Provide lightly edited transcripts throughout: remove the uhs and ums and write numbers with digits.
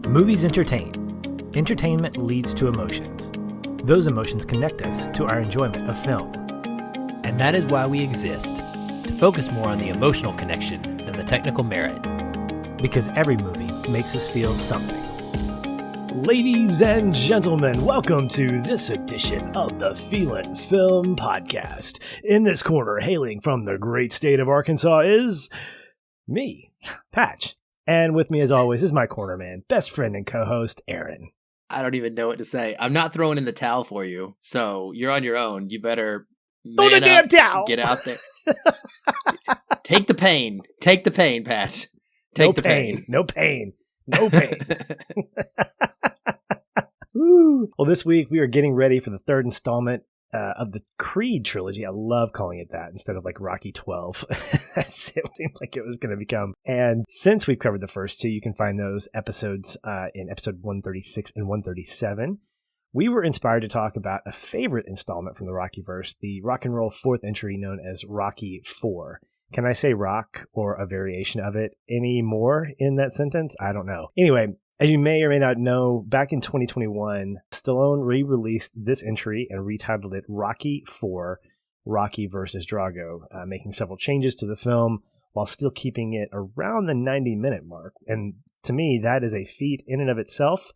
Movies entertain. Entertainment leads to emotions. Those emotions connect us to our enjoyment of film. And that is why we exist, to focus more on the emotional connection than the technical merit. Because every movie makes us feel something. Ladies and gentlemen, welcome to this edition of the Feelin Film podcast. In this corner, hailing from the great state of Arkansas, is me, Patch. And with me, as always, is my corner man, best friend and co-host, Aaron. I don't even know what to say. I'm not throwing in the towel for you, so you're on your own. You better throw the damn towel. Get out there. Take the pain. Take the pain, Patch. Take the pain. No pain. No pain. Woo. Well, this week we are getting ready for the third installment of the Creed trilogy. I love calling it that instead of like Rocky 12. It seemed like it was going to become. And since we've covered the first two, you can find those episodes in episode 136 and 137. We were inspired to talk about a favorite installment from the Rockyverse, the rock and roll fourth entry known as Rocky 4. Can I say rock or a variation of it any more in that sentence? I don't know. Anyway, as you may or may not know, back in 2021, Stallone re-released this entry and retitled it Rocky 4, Rocky vs. Drago, making several changes to the film while still keeping it around the 90-minute mark. And to me, that is a feat in and of itself.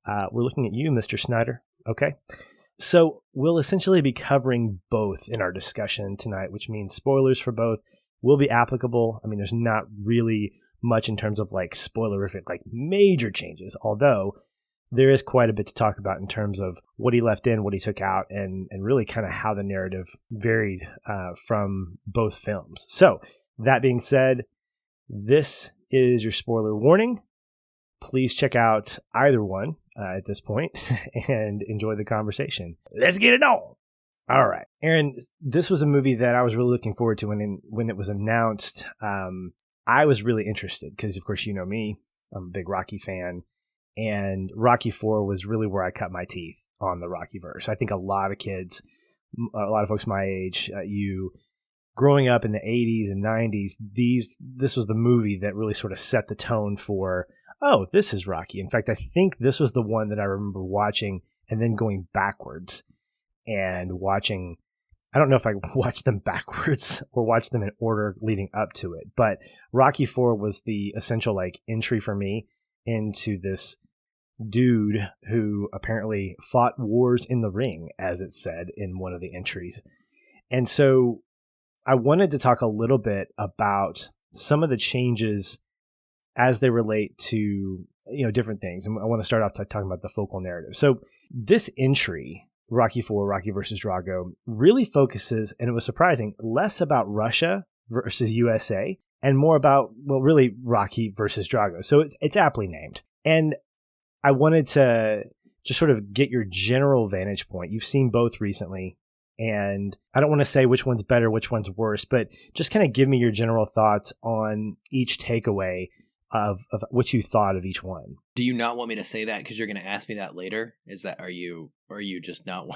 We're looking at you, Mr. Snyder. Okay. So we'll essentially be covering both in our discussion tonight, which means spoilers for both will be applicable. I mean, there's not really much in terms of like spoilerific, like major changes, although there is quite a bit to talk about in terms of what he left in, what he took out, and really kind of how the narrative varied from both films. So that being said, this is your spoiler warning. Please check out either one at this point and enjoy the conversation. Let's get it on. All right. Aaron, this was a movie that I was really looking forward to when it was announced. I was really interested because, of course, you know me. I'm a big Rocky fan. And Rocky 4 was really where I cut my teeth on the Rockyverse. I think a lot of kids, a lot of folks my age, growing up in the 80s and 90s, this was the movie that really sort of set the tone for, oh, this is Rocky. In fact, I think this was the one that I remember watching and then going backwards and watching. I don't know if I watched them backwards or watched them in order leading up to it, but Rocky 4 was the essential like entry for me into this dude who apparently fought wars in the ring, as it said in one of the entries. And so I wanted to talk a little bit about some of the changes as they relate to, different things. And I want to start off talking about the focal narrative. So this entry, Rocky 4, Rocky vs. Drago, really focuses, and it was surprising, less about Russia versus USA and more about, well, really Rocky versus Drago. So it's aptly named. And I wanted to just sort of get your general vantage point. You've seen both recently, and I don't want to say which one's better, which one's worse, but just kind of give me your general thoughts on each takeaway of what you thought of each one. Do you not want me to say that because you're going to ask me that later? Are you just not?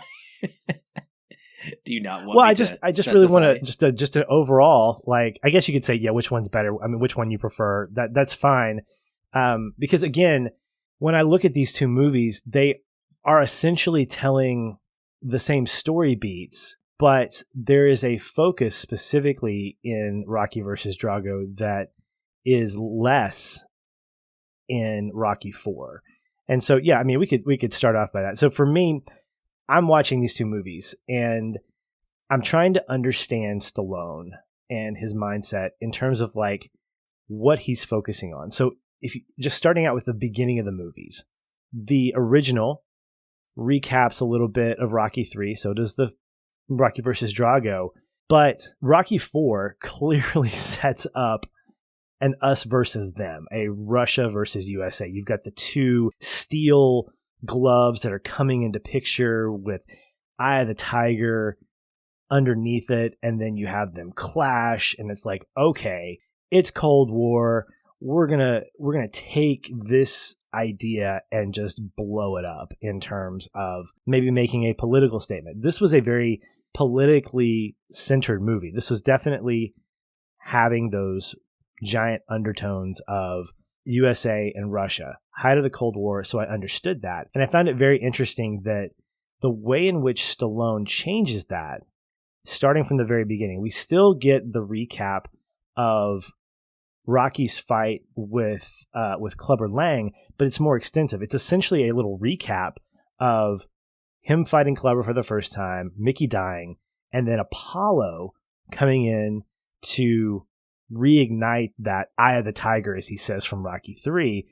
Do you not want? Well, I just really want to just an overall, like, I guess you could say, yeah, which one's better? I mean, which one you prefer? That's fine. Because again, when I look at these two movies, they are essentially telling the same story beats, but there is a focus specifically in Rocky versus Drago that is less in Rocky 4. And so, yeah, I mean, we could start off by that. So for me, I'm watching these two movies and I'm trying to understand Stallone and his mindset in terms of like what he's focusing on. So if you just starting out with the beginning of the movies, the original recaps a little bit of Rocky 3. So does the Rocky versus Drago, but Rocky 4 clearly sets up an us versus them, a Russia versus USA. You've got the two steel gloves that are coming into picture with Eye of the Tiger underneath it, and then you have them clash, and it's like, okay, it's Cold War. We're gonna take this idea and just blow it up in terms of maybe making a political statement. This was a very politically centered movie. This was definitely having those giant undertones of USA and Russia. height of the Cold War, so I understood that. And I found it very interesting that the way in which Stallone changes that, starting from the very beginning, we still get the recap of Rocky's fight with Clubber Lang, but it's more extensive. It's essentially a little recap of him fighting Clubber for the first time, Mickey dying, and then Apollo coming in to reignite that eye of the tiger, as he says, from Rocky 3.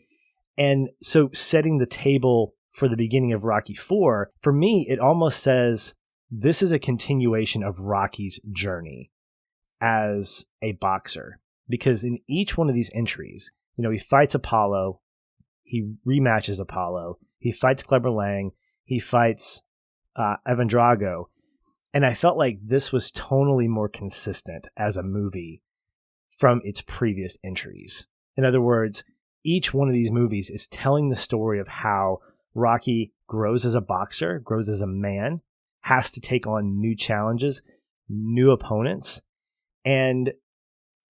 And so setting the table for the beginning of Rocky 4, for me, it almost says this is a continuation of Rocky's journey as a boxer. Because in each one of these entries, he fights Apollo, he rematches Apollo, he fights Clubber Lang, he fights Evan Drago. And I felt like this was tonally more consistent as a movie from its previous entries. In other words, each one of these movies is telling the story of how Rocky grows as a boxer, grows as a man, has to take on new challenges, new opponents. And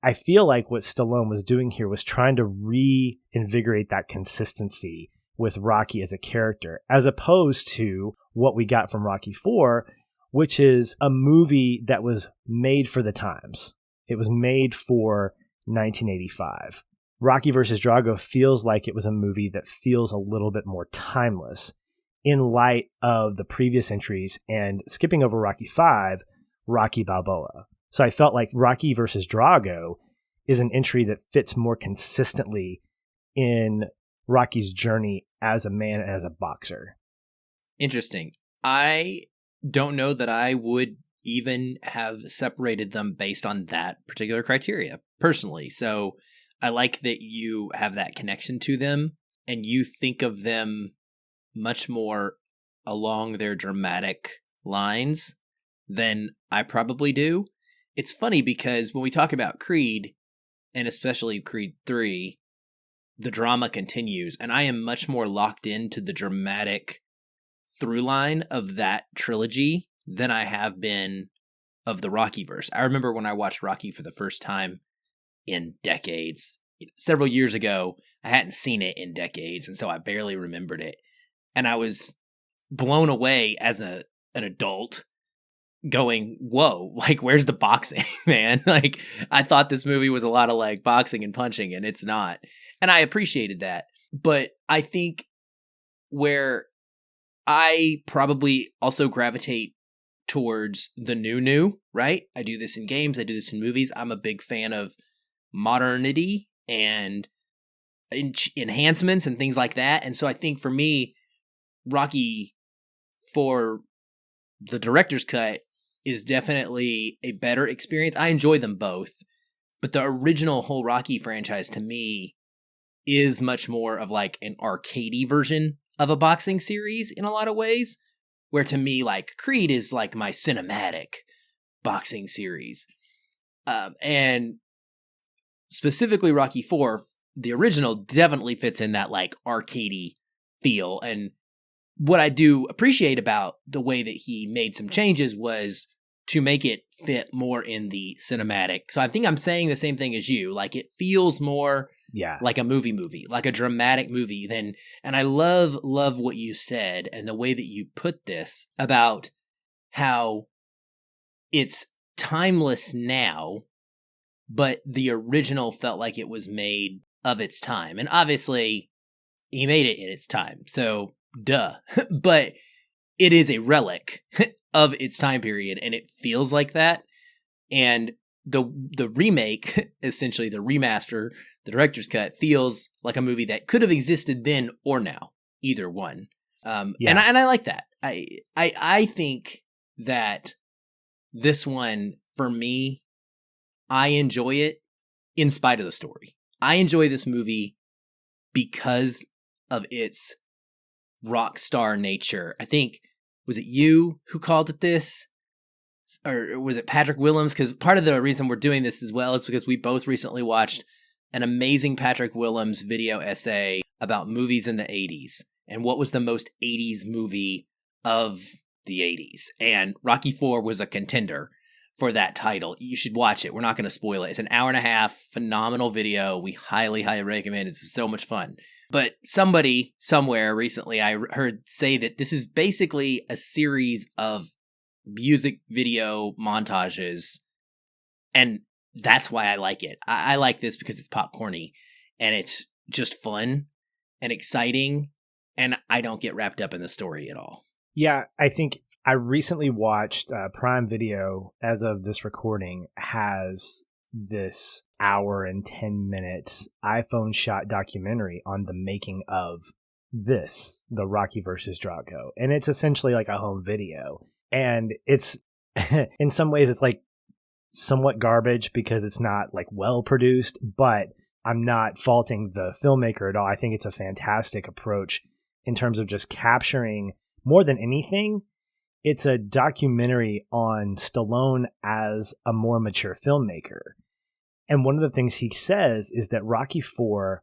I feel like what Stallone was doing here was trying to reinvigorate that consistency with Rocky as a character, as opposed to what we got from Rocky 4, which is a movie that was made for the times. It was made for 1985. Rocky versus Drago feels like it was a movie that feels a little bit more timeless in light of the previous entries, and skipping over Rocky 5, Rocky Balboa. So I felt like Rocky versus Drago is an entry that fits more consistently in Rocky's journey as a man and as a boxer. Interesting. I don't know that I would even have separated them based on that particular criteria personally. So I like that you have that connection to them and you think of them much more along their dramatic lines than I probably do. It's funny because when we talk about Creed, and especially Creed 3, the drama continues, and I am much more locked into the dramatic through line of that trilogy than I have been of the Rockyverse. I remember when I watched Rocky for the first time in decades, several years ago. I hadn't seen it in decades, and so I barely remembered it. And I was blown away as an adult, going, whoa, like, where's the boxing, man? Like, I thought this movie was a lot of like boxing and punching, and it's not. And I appreciated that. But I think where I probably also gravitate towards the new, right? I do this in games, I do this in movies. I'm a big fan of modernity and enhancements and things like that. And so I think for me, Rocky, for the director's cut, is definitely a better experience. I enjoy them both, but the original whole Rocky franchise to me is much more of like an arcadey version of a boxing series in a lot of ways, where to me, like, Creed is like my cinematic boxing series. And specifically Rocky 4, the original, definitely fits in that like arcadey feel. And what I do appreciate about the way that he made some changes was to make it fit more in the cinematic. So I think I'm saying the same thing as you. Like, it feels more like a movie, like a dramatic movie than, and I love what you said and the way that you put this about how it's timeless now, but the original felt like it was made of its time. And obviously he made it in its time. So duh. But it is a relic of its time period, and it feels like that. And the remake, essentially the remaster, the director's cut, feels like a movie that could have existed then or now, either one. And I like that. I think that this one, for me, I enjoy it in spite of the story. I enjoy this movie because of its rock star nature. I think, was it you who called it this? Or was it Patrick Willems? Because part of the reason we're doing this as well is because we both recently watched an amazing Patrick Willems video essay about movies in the 80s and what was the most 80s movie of the 80s. And Rocky 4 was a contender for that title. You should watch it. We're not going to spoil it. It's an hour and a half, phenomenal video. We highly, highly recommend it. It's so much fun. But somebody somewhere recently I heard say that this is basically a series of music video montages. And that's why I like it. I like this because it's popcorny and it's just fun and exciting. And I don't get wrapped up in the story at all. Yeah, I think I recently watched Prime Video, as of this recording, has this hour and 10 minutes iPhone shot documentary on the making of this, the Rocky versus Drago. And it's essentially like a home video. And it's, in some ways, it's like somewhat garbage because it's not like well produced, but I'm not faulting the filmmaker at all. I think it's a fantastic approach in terms of just capturing, more than anything, it's a documentary on Stallone as a more mature filmmaker. And one of the things he says is that Rocky IV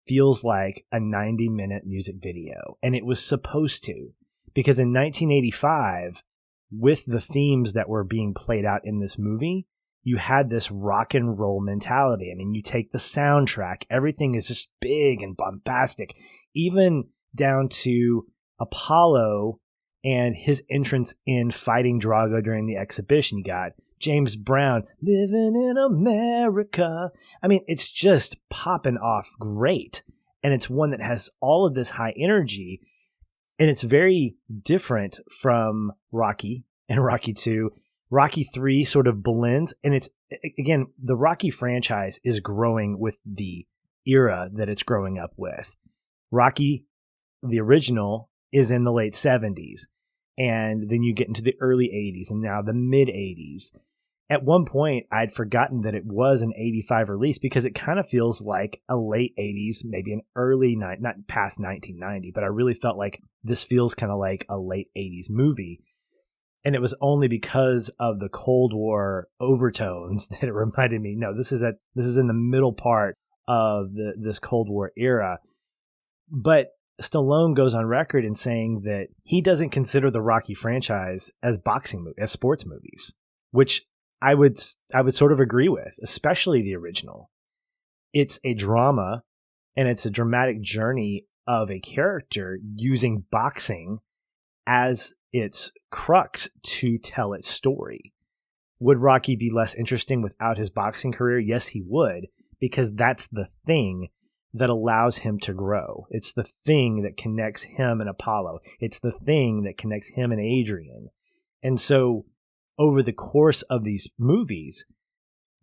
feels like a 90-minute music video. And it was supposed to, because in 1985, with the themes that were being played out in this movie, you had this rock and roll mentality. I mean, you take the soundtrack, everything is just big and bombastic, even down to Apollo and his entrance in fighting Drago during the exhibition. You got James Brown, living in America. I mean, it's just popping off great. And it's one that has all of this high energy. And it's very different from Rocky and Rocky 2. Rocky 3 sort of blends. And it's, again, the Rocky franchise is growing with the era that it's growing up with. Rocky, the original, is in the late 70s. And then you get into the early 80s and now the mid 80s. At one point, I'd forgotten that it was an 85 release because it kind of feels like a late 80s, maybe an early, not past 1990, but I really felt like this feels kind of like a late 80s movie. And it was only because of the Cold War overtones that it reminded me, no, this is in the middle part of this Cold War era. But Stallone goes on record in saying that he doesn't consider the Rocky franchise as as sports movies, which I would sort of agree with, especially the original. It's a drama and it's a dramatic journey of a character using boxing as its crux to tell its story. Would Rocky be less interesting without his boxing career? Yes, he would, because that's the thing that allows him to grow. It's the thing that connects him and Apollo. It's the thing that connects him and Adrian. And so over the course of these movies,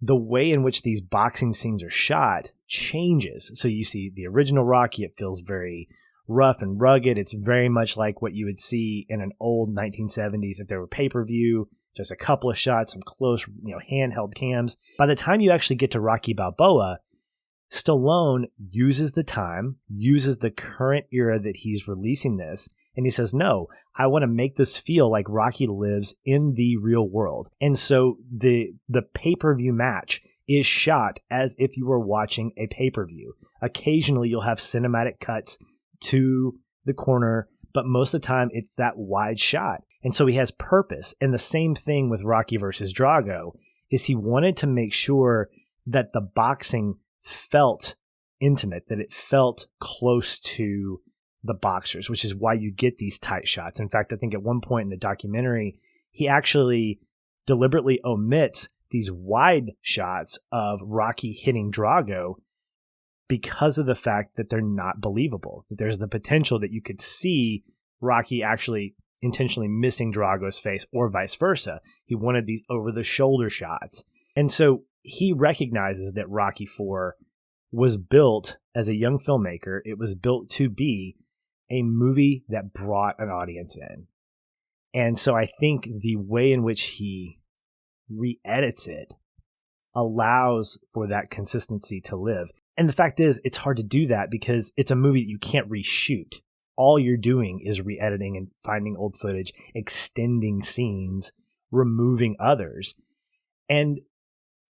the way in which these boxing scenes are shot changes. So you see the original Rocky, it feels very rough and rugged. It's very much like what you would see in an old 1970s if there were pay-per-view, just a couple of shots, some close, handheld cams. By the time you actually get to Rocky Balboa, Stallone uses the time, uses the current era that he's releasing this, and he says, no, I want to make this feel like Rocky lives in the real world. And so the pay-per-view match is shot as if you were watching a pay-per-view. Occasionally you'll have cinematic cuts to the corner, but most of the time it's that wide shot. And so he has purpose. And the same thing with Rocky versus Drago is he wanted to make sure that the boxing felt intimate, that it felt close to the boxers, which is why you get these tight shots. In fact, I think at one point in the documentary, he actually deliberately omits these wide shots of Rocky hitting Drago because of the fact that they're not believable, that there's the potential that you could see Rocky actually intentionally missing Drago's face or vice versa. He wanted these over-the-shoulder shots. And so he recognizes that Rocky IV was built as a young filmmaker. It was built to be a movie that brought an audience in. And so I think the way in which he re-edits it allows for that consistency to live. And the fact is, it's hard to do that because it's a movie that you can't reshoot. All you're doing is re-editing and finding old footage, extending scenes, removing others. And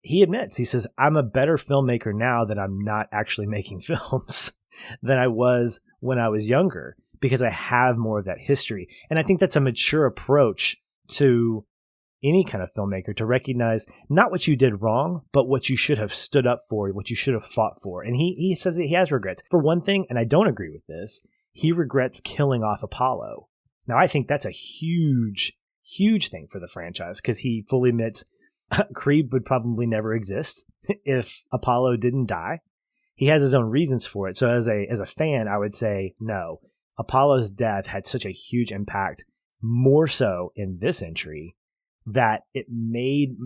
he admits, he says, I'm a better filmmaker now that I'm not actually making films than I was when I was younger because I have more of that history. And I think that's a mature approach to any kind of filmmaker to recognize not what you did wrong, but what you should have stood up for, what you should have fought for. And he says that he has regrets. For one thing, and I don't agree with this, he regrets killing off Apollo. Now, I think that's a huge, huge thing for the franchise because he fully admits Creed would probably never exist if Apollo didn't die. He has his own reasons for it. So as a fan, I would say, no, Apollo's death had such a huge impact, more so in this entry, that it made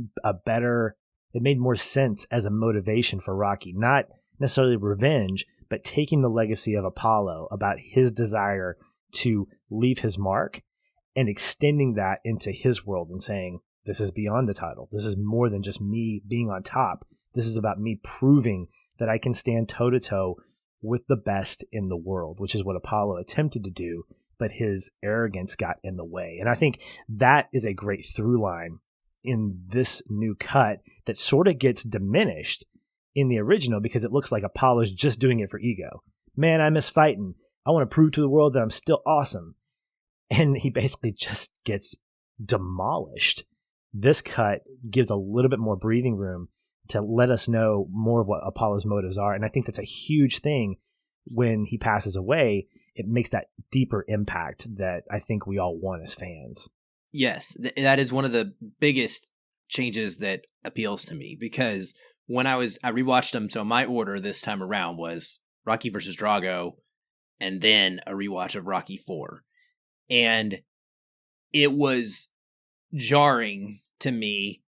more sense as a motivation for Rocky, not necessarily revenge, but taking the legacy of Apollo about his desire to leave his mark and extending that into his world and saying, this is beyond the title. This is more than just me being on top. This is about me proving that I can stand toe to toe with the best in the world, which is what Apollo attempted to do, but his arrogance got in the way. And I think that is a great through line in this new cut that sort of gets diminished in the original because it looks like Apollo's just doing it for ego. Man, I miss fighting. I want to prove to the world that I'm still awesome. And he basically just gets demolished. This cut gives a little bit more breathing room to let us know more of what Apollo's motives are. And I think that's a huge thing when he passes away. It makes that deeper impact that I think we all want as fans. Yes, that is one of the biggest changes that appeals to me because when I rewatched them. So my order this time around was Rocky versus Drago and then a rewatch of Rocky 4. And it was jarring to me,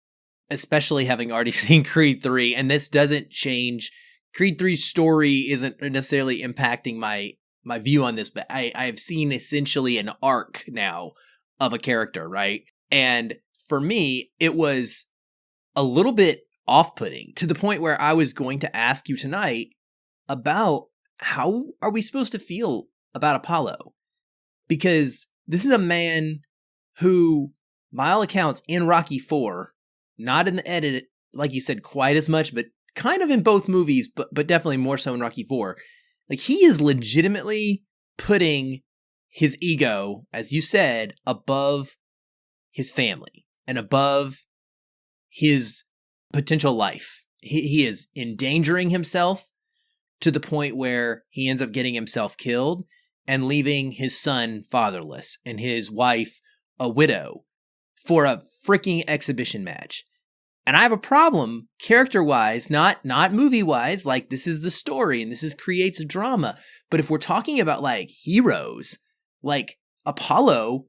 especially having already seen Creed 3. And this doesn't change. Creed 3's story isn't necessarily impacting my view on this, but I've seen essentially an arc now of a character, right? And for me, it was a little bit off-putting to the point where I was going to ask you tonight about how are we supposed to feel about Apollo? Because this is a man who, by all accounts, in Rocky 4, not in the edit, like you said, quite as much, but kind of in both movies, but definitely more so in Rocky 4. Like, he is legitimately putting his ego, as you said, above his family and above his potential life. He is endangering himself to the point where he ends up getting himself killed and leaving his son fatherless and his wife a widow for a freaking exhibition match. And I have a problem character-wise, not movie-wise, like this is the story and this creates drama. But if we're talking about like heroes, like Apollo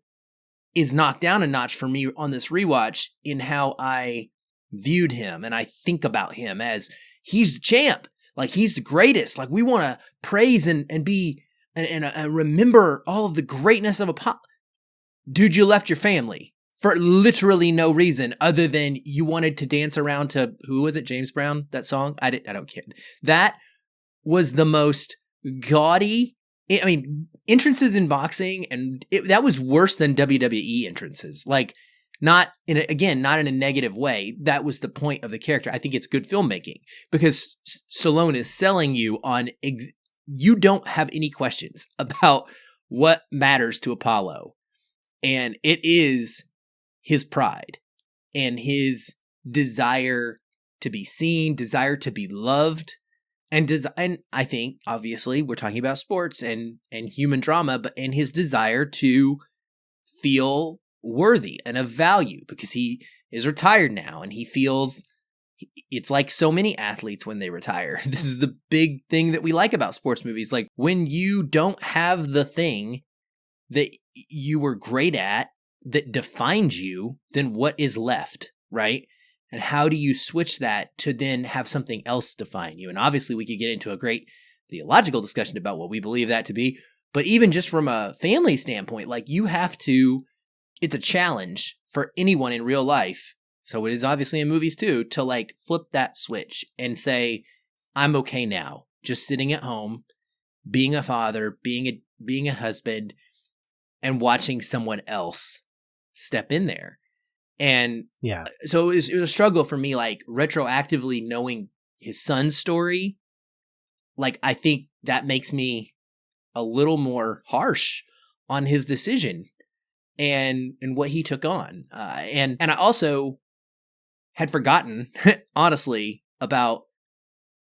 is knocked down a notch for me on this rewatch in how I viewed him. And I think about him as he's the champ, like he's the greatest. Like we want to praise and be and remember all of the greatness of Apollo. Dude, you left your family for literally no reason other than you wanted to dance around to, who was it, James Brown, that song? I don't care. That was the most gaudy, I mean, entrances in boxing, and that was worse than WWE entrances. Like, not in a negative way. That was the point of the character. I think it's good filmmaking because Stallone is selling you on, you don't have any questions about what matters to Apollo. And it is his pride and his desire to be seen, desire to be loved, and I think, obviously, we're talking about sports and human drama, but in his desire to feel worthy and of value because he is retired now and he feels it's like so many athletes when they retire. This is the big thing that we like about sports movies. Like when you don't have the thing that you were great at that defined you, then what is left, right? And how do you switch that to then have something else define you? And obviously we could get into a great theological discussion about what we believe that to be. But even just from a family standpoint, like you have to, it's a challenge for anyone in real life. So it is obviously in movies too, to like flip that switch and say, I'm okay now, just sitting at home, being a father, being a husband, and watching someone else step in there. And yeah, so it was a struggle for me, like retroactively knowing his son's story. Like, I think that makes me a little more harsh on his decision. and what he took on. And I also had forgotten, honestly, about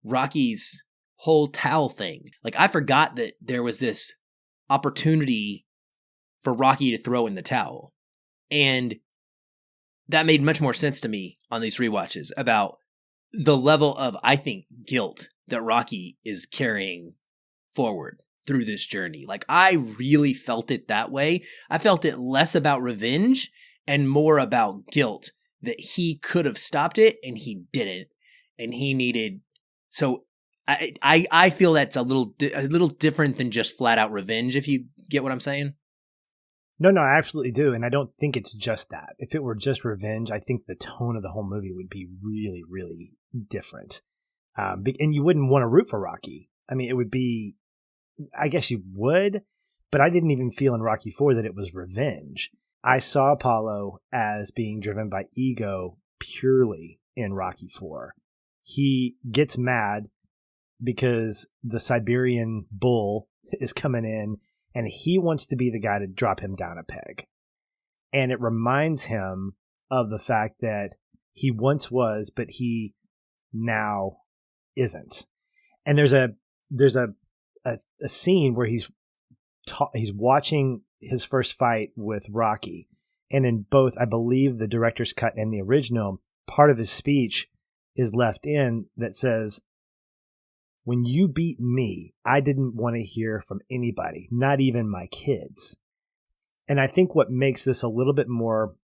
Rocky's whole towel thing. Like, I forgot that there was this opportunity for Rocky to throw in the towel. And that made much more sense to me on these rewatches about the level of, I think, guilt that Rocky is carrying forward through this journey. Like, I really felt it that way. I felt it less about revenge and more about guilt that he could have stopped it and he didn't. And he needed, so I feel that's a little different than just flat out revenge, if you get what I'm saying. No, I absolutely do. And I don't think it's just that. If it were just revenge, I think the tone of the whole movie would be really, really different. And you wouldn't want to root for Rocky. I mean, it would be, I guess you would, but I didn't even feel in Rocky IV that it was revenge. I saw Apollo as being driven by ego purely in Rocky IV. He gets mad because the Siberian bull is coming in and he wants to be the guy to drop him down a peg. And it reminds him of the fact that he once was, but he now isn't. And there's a scene where he's watching his first fight with Rocky. And in both, I believe the director's cut and the original, part of his speech is left in that says, "When you beat me, I didn't want to hear from anybody, not even my kids." And I think what makes this a little bit more,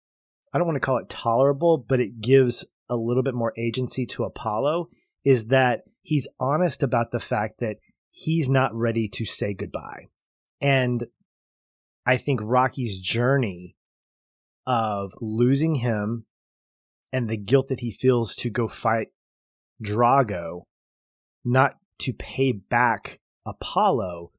I don't want to call it tolerable, but it gives a little bit more agency to Apollo, is that he's honest about the fact that he's not ready to say goodbye. And I think Rocky's journey of losing him and the guilt that he feels to go fight Drago, not to pay back Apollo,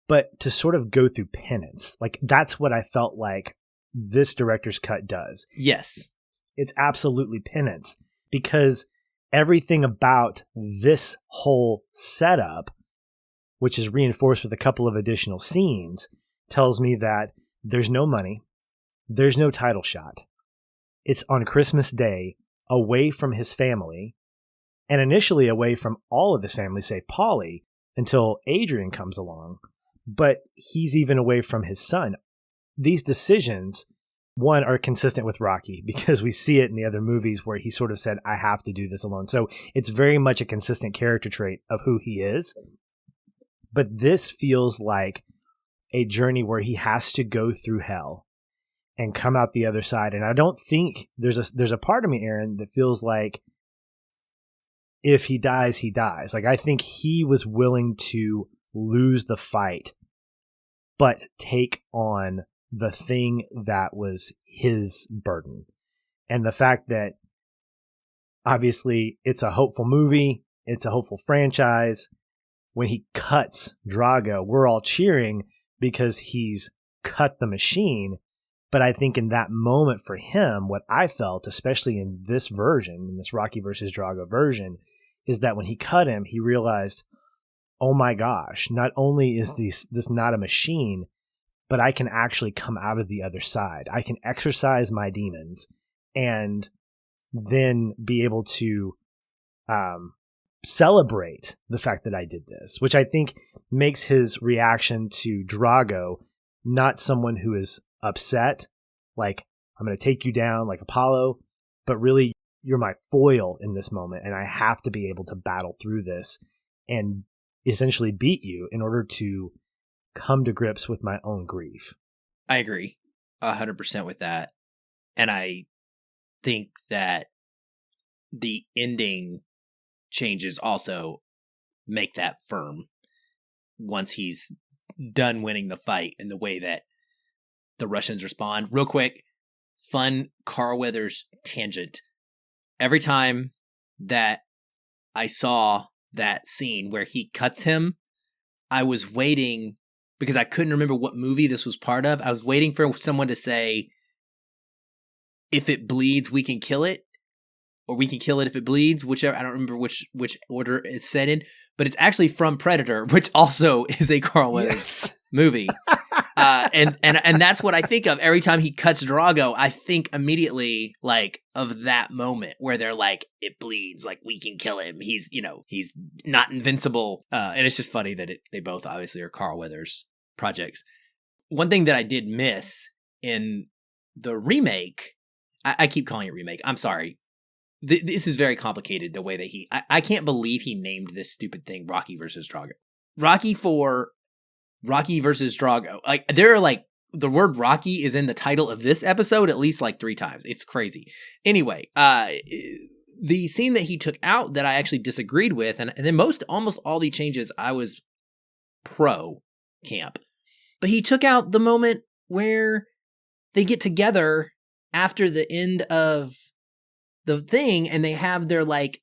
but to sort of go through penance. Like, that's what I felt like this director's cut does. Yes. It's absolutely penance, because everything about this whole setup, which is reinforced with a couple of additional scenes, tells me that there's no money, there's no title shot. It's on Christmas Day, away from his family, and initially away from all of his family, save Paulie, until Adrian comes along. But he's even away from his son. These decisions, one, are consistent with Rocky, because we see it in the other movies where he sort of said, I have to do this alone. So it's very much a consistent character trait of who he is. But this feels like a journey where he has to go through hell and come out the other side. And I don't think there's a part of me, Aaron, that feels like if he dies, he dies. Like, I think he was willing to lose the fight, but take on the thing that was his burden. And the fact that obviously it's a hopeful movie, it's a hopeful franchise. When he cuts Drago, we're all cheering because he's cut the machine. But I think in that moment for him, what I felt, especially in this version, in this Rocky versus Drago version, is that when he cut him, he realized, oh my gosh, not only is this not a machine, but I can actually come out of the other side. I can exercise my demons and then be able to celebrate the fact that I did this, which I think makes his reaction to Drago not someone who is upset, like, I'm going to take you down like Apollo, but really, you're my foil in this moment, and I have to be able to battle through this and essentially beat you in order to come to grips with my own grief. I agree 100% with that. And I think that the ending changes also make that firm once he's done winning the fight, and the way that the Russians respond. Real quick, fun Carl Weathers tangent. Every time that I saw that scene where he cuts him, I was waiting, because I couldn't remember what movie this was part of. I was waiting for someone to say, if it bleeds, we can kill it, or we can kill it if it bleeds, whichever. I don't remember which order it's said in, but it's actually from Predator, which also is a Carl Weathers movie. And that's what I think of every time he cuts Drago. I think immediately like of that moment where they're like, it bleeds, like we can kill him. He's not invincible. And it's just funny that they both obviously are Carl Weathers projects. One thing that I did miss in the remake, I keep calling it remake. I'm sorry. This is very complicated the way that I can't believe he named this stupid thing Rocky versus Drago. Rocky 4, Rocky versus Drago. Like there are like the word Rocky is in the title of this episode at least like 3 times. It's crazy. Anyway, the scene that he took out that I actually disagreed with, and then almost all the changes I was pro camp. But he took out the moment where they get together after the end of the thing and they have their like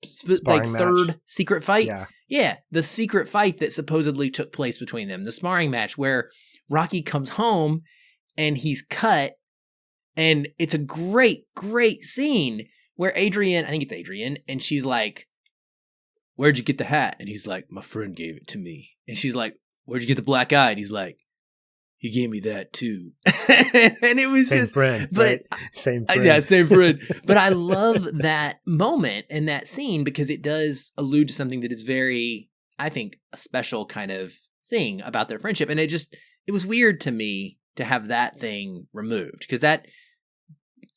Sparring third match. secret fight. Yeah. The secret fight that supposedly took place between them. The sparring match where Rocky comes home and he's cut. And it's a great, great scene where Adrian, I think it's Adrian, and she's like, where'd you get the hat? And he's like, my friend gave it to me. And she's like, where'd you get the black eye? And he's like, he gave me that too. And it was Same friend, but right? Same friend. Yeah, same friend. But I love that moment and that scene because it does allude to something that is very, I think, a special kind of thing about their friendship. And it was weird to me to have that thing removed because that,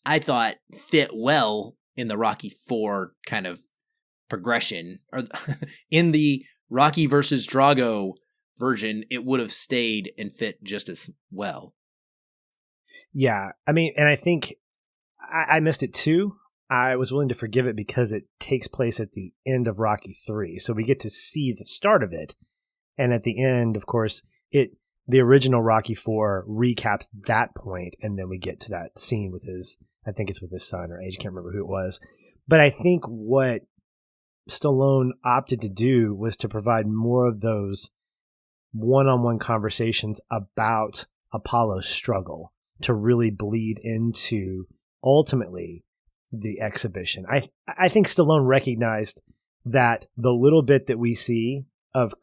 I thought, fit well in the Rocky 4 kind of progression. Or in the Rocky versus Drago version, it would have stayed and fit just as well. Yeah. I mean, and I think I missed it too. I was willing to forgive it because it takes place at the end of Rocky 3. So we get to see the start of it. And at the end, of course, the original Rocky 4 recaps that point, and then we get to that scene with I think it's with his son or age, I can't remember who it was. But I think what Stallone opted to do was to provide more of those one-on-one conversations about Apollo's struggle to really bleed into ultimately the exhibition. I think Stallone recognized that the little bit that we see of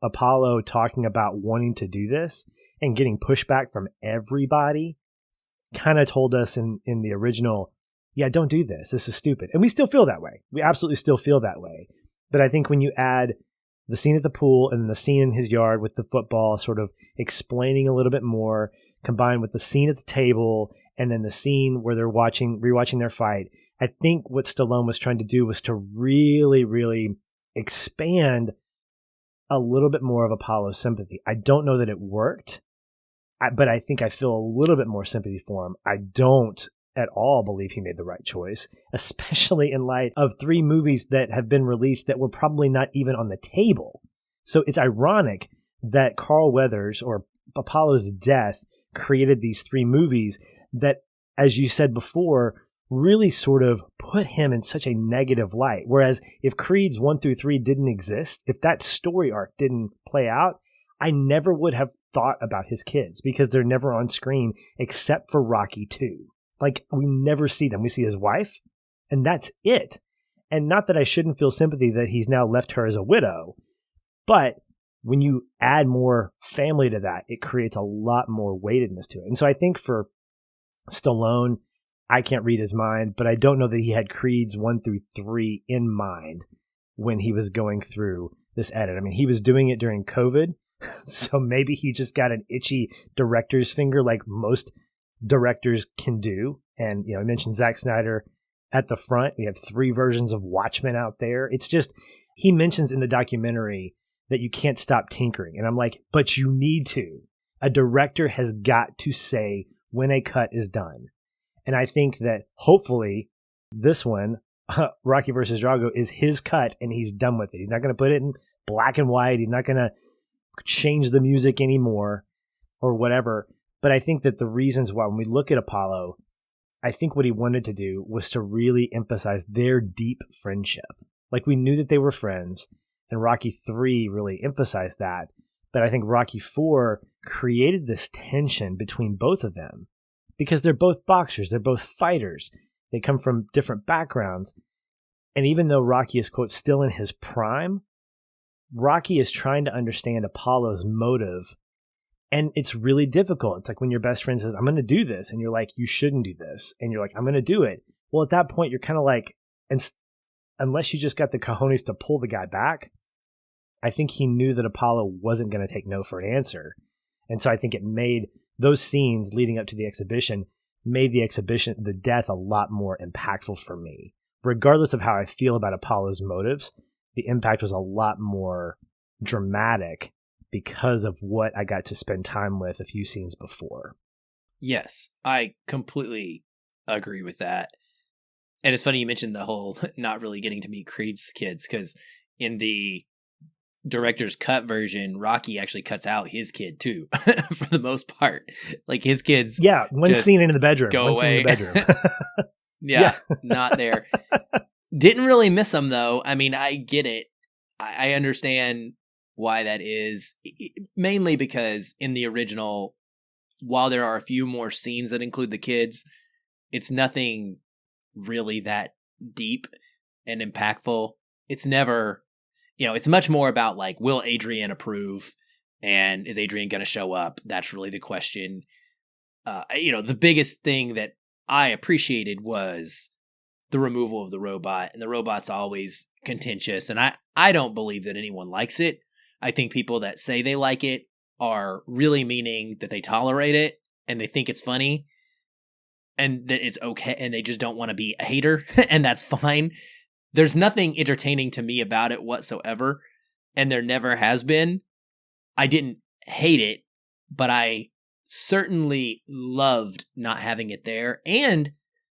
Apollo talking about wanting to do this and getting pushback from everybody kind of told us in the original, yeah, don't do this. This is stupid. And we still feel that way. We absolutely still feel that way. But I think when you add the scene at the pool and the scene in his yard with the football sort of explaining a little bit more, combined with the scene at the table and then the scene where they're rewatching their fight, I think what Stallone was trying to do was to really, really expand a little bit more of Apollo's sympathy. I don't know that it worked, but I think I feel a little bit more sympathy for him. I don't at all believe he made the right choice, especially in light of 3 movies that have been released that were probably not even on the table. So it's ironic that Carl Weathers or Apollo's death created these 3 movies that, as you said before, really sort of put him in such a negative light. Whereas if Creeds 1 through 3 didn't exist, if that story arc didn't play out, I never would have thought about his kids because they're never on screen except for Rocky 2. Like, we never see them. We see his wife, and that's it. And not that I shouldn't feel sympathy that he's now left her as a widow, but when you add more family to that, it creates a lot more weightedness to it. And so I think for Stallone, I can't read his mind, but I don't know that he had Creeds 1 through 3 in mind when he was going through this edit. I mean, he was doing it during COVID, so maybe he just got an itchy director's finger like most directors can do. And, I mentioned Zack Snyder at the front. We have 3 versions of Watchmen out there. It's just, he mentions in the documentary that you can't stop tinkering. And I'm like, but you need to. A director has got to say when a cut is done. And I think that hopefully this one, Rocky versus Drago, is his cut and he's done with it. He's not going to put it in black and white. He's not going to change the music anymore or whatever. But I think that the reasons why, when we look at Apollo, I think what he wanted to do was to really emphasize their deep friendship. Like, we knew that they were friends, and Rocky 3 really emphasized that. But I think Rocky 4 created this tension between both of them because they're both boxers. They're both fighters. They come from different backgrounds. And even though Rocky is, quote, still in his prime, Rocky is trying to understand Apollo's motive, and it's really difficult. It's like when your best friend says, I'm going to do this, and you're like, you shouldn't do this. And you're like, I'm going to do it. Well, at that point, you're kind of like, unless you just got the cojones to pull the guy back, I think he knew that Apollo wasn't going to take no for an answer. And so I think it made those scenes leading up to the exhibition, made the death, a lot more impactful for me. Regardless of how I feel about Apollo's motives, the impact was a lot more dramatic because of what I got to spend time with a few scenes before. Yes, I completely agree with that. And it's funny you mentioned the whole not really getting to meet Creed's kids, because in the director's cut version, Rocky actually cuts out his kid too, for the most part. Like his kids, one scene in the bedroom, go away. Scene in the bedroom. yeah, not there. Didn't really miss him though. I mean, I get it. I understand why that is, mainly because in the original, while there are a few more scenes that include the kids, it's nothing really that deep and impactful. It's never, it's much more about like, will Adrian approve, and is Adrian going to show up? That's really the question. The biggest thing that I appreciated was the removal of the robot, and the robot's always contentious, and I don't believe that anyone likes it. I think people that say they like it are really meaning that they tolerate it and they think it's funny and that it's okay, and they just don't want to be a hater, and that's fine. There's nothing entertaining to me about it whatsoever, and there never has been. I didn't hate it, but I certainly loved not having it there, and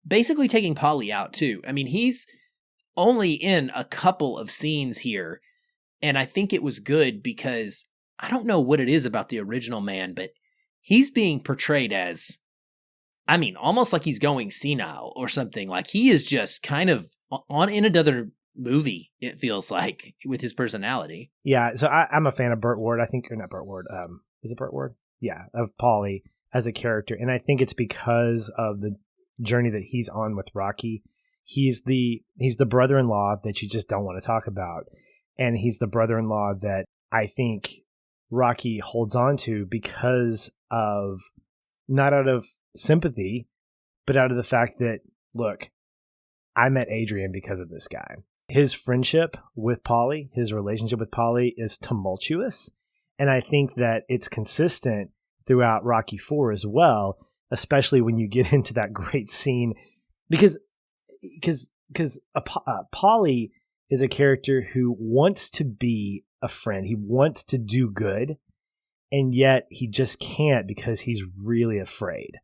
basically taking Paulie out too. I mean, he's only in a couple of scenes here, and I think it was good because I don't know what it is about the original man, but he's being portrayed as, almost like he's going senile or something. Like he is just kind of on in another movie, it feels like, with his personality. Yeah, so I'm a fan of Burt Ward. I think, or not Burt Ward. Is it Burt Ward? Yeah, of Paulie as a character, and I think it's because of the journey that he's on with Rocky. He's the brother-in-law that you just don't want to talk about, and he's the brother-in-law that I think Rocky holds on to because of, not out of sympathy, but out of the fact that, look, I met Adrian because of this guy. His friendship with Paulie, his relationship with Paulie is tumultuous, and I think that it's consistent throughout Rocky IV as well, especially when you get into that great scene, because Paulie is a character who wants to be a friend. He wants to do good, and yet he just can't because he's really afraid.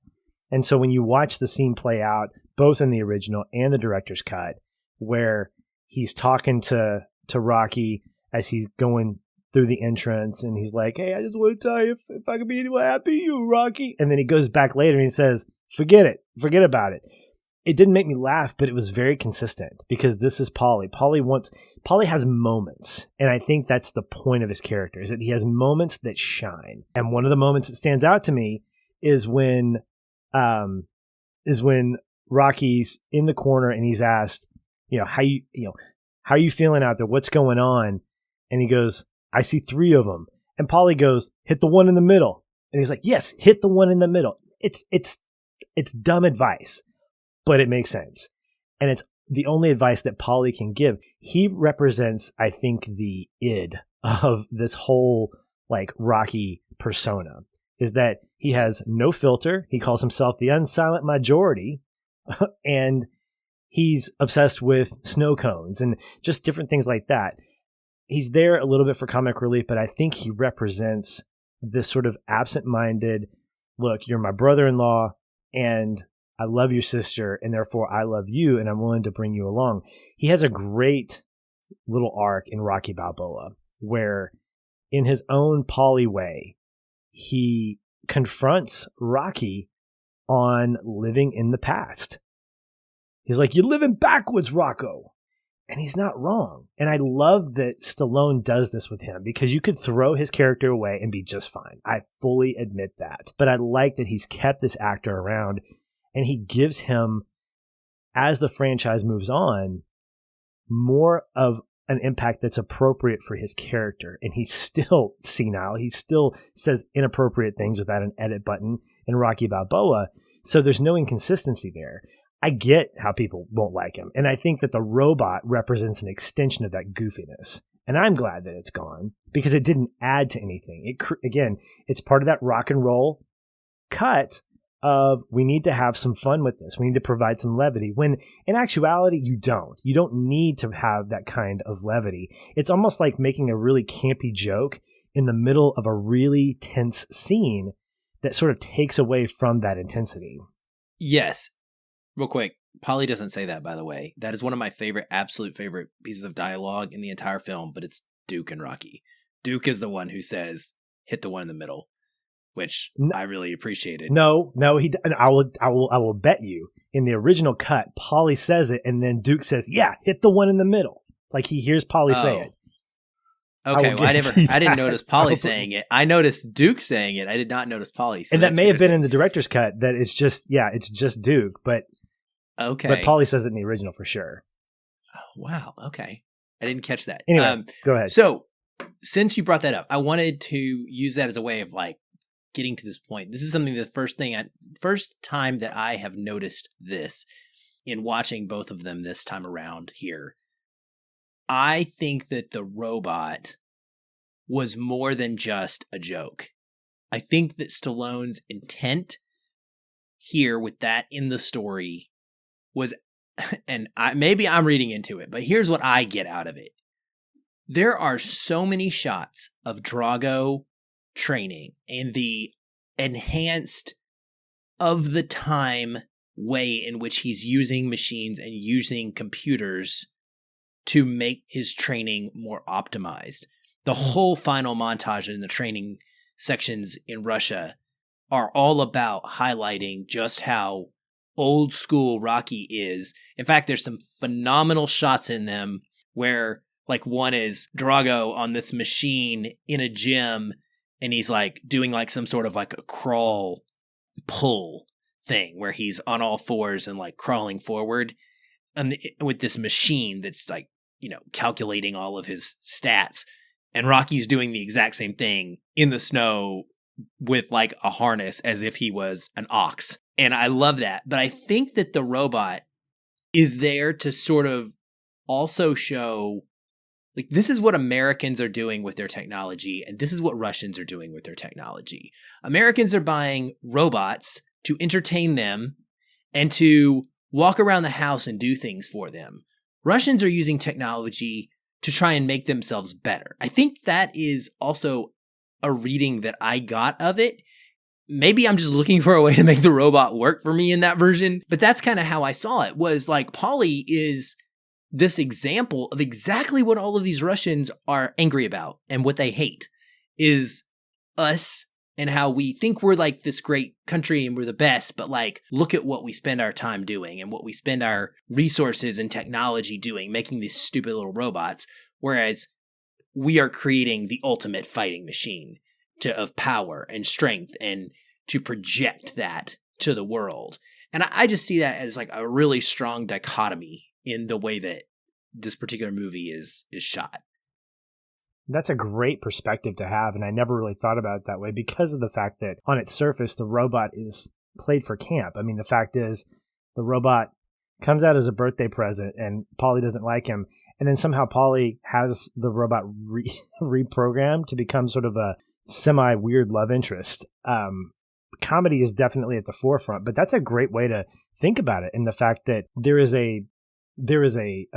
And so when you watch the scene play out, both in the original and the director's cut, where he's talking to Rocky as he's going through the entrance, and he's like, hey, I just want to tell you if I could be anywhere happy, you, Rocky. And then he goes back later and he says, forget about it. It didn't make me laugh, but it was very consistent because this is Paulie. Paulie has moments, and I think that's the point of his character, is that he has moments that shine. And one of the moments that stands out to me is when Rocky's in the corner and he's asked, how are you feeling out there? What's going on? And he goes, I see 3 of them. And Paulie goes, hit the one in the middle. And he's like, yes, hit the one in the middle. It's dumb advice, but it makes sense. And it's the only advice that Paulie can give. He represents, I think, the id of this whole like Rocky persona, is that he has no filter. He calls himself the unsilent majority, and he's obsessed with snow cones and just different things like that. He's there a little bit for comic relief, but I think he represents this sort of absent-minded, look, you're my brother-in-law, and I love your sister, and therefore I love you, and I'm willing to bring you along. He has a great little arc in Rocky Balboa where, in his own Paulie way, he confronts Rocky on living in the past. He's like, you're living backwards, Rocco. And he's not wrong. And I love that Stallone does this with him, because you could throw his character away and be just fine. I fully admit that. But I like that he's kept this actor around, and he gives him, as the franchise moves on, more of an impact that's appropriate for his character. And he's still senile. He still says inappropriate things without an edit button in Rocky Balboa. So there's no inconsistency there. I get how people won't like him. And I think that the robot represents an extension of that goofiness. And I'm glad that it's gone because it didn't add to anything. Again, it's part of that rock and roll cut of we need to have some fun with this. We need to provide some levity when in actuality, you don't. You don't need to have that kind of levity. It's almost like making a really campy joke in the middle of a really tense scene that sort of takes away from that intensity. Yes. Real quick, Polly doesn't say that, by the way. That is one of my absolute favorite pieces of dialogue in the entire film, but it's Duke and Rocky. Duke is the one who says, hit the one in the middle, which I really appreciated. No, and I will bet you in the original cut, Polly says it, and then Duke says, yeah, hit the one in the middle. Like he hears Polly say it. Okay, well, I didn't notice Polly saying it. I noticed Duke saying it. I did not notice Polly. So and that may have been in the director's cut that it's just Duke, but okay. But Polly says it in the original for sure. Oh, wow. Okay. I didn't catch that. Anyway, go ahead. So since you brought that up, I wanted to use that as a way of like getting to this point. This is something first time that I have noticed this in watching both of them this time around here. I think that the robot was more than just a joke. I think that Stallone's intent here with that in the story was, and maybe I'm reading into it, but here's what I get out of it. There are so many shots of Drago training and the enhanced of the time way in which he's using machines and using computers to make his training more optimized. The whole final montage in the training sections in Russia are all about highlighting just how old school Rocky is. In fact, there's some phenomenal shots in them where like one is Drago on this machine in a gym and he's like doing like some sort of like a crawl pull thing where he's on all fours and like crawling forward and with this machine that's like, calculating all of his stats. And Rocky's doing the exact same thing in the snow with like a harness as if he was an ox. And I love that. But I think that the robot is there to sort of also show, like, this is what Americans are doing with their technology, and this is what Russians are doing with their technology. Americans are buying robots to entertain them and to walk around the house and do things for them. Russians are using technology to try and make themselves better. I think that is also a reading that I got of it. Maybe I'm just looking for a way to make the robot work for me in that version, but that's kind of how I saw it, was like Polly is this example of exactly what all of these Russians are angry about and what they hate is us and how we think we're like this great country and we're the best, but like, look at what we spend our time doing and what we spend our resources and technology doing, making these stupid little robots, whereas we are creating the ultimate fighting machine of power and strength and to project that to the world. And I just see that as like a really strong dichotomy in the way that this particular movie is shot. That's a great perspective to have, and I never really thought about it that way because of the fact that on its surface, the robot is played for camp. I mean, the fact is the robot comes out as a birthday present and Polly doesn't like him. And then somehow Polly has the robot reprogrammed to become sort of a semi-weird love interest. Comedy is definitely at the forefront, but that's a great way to think about it. And the fact that there is a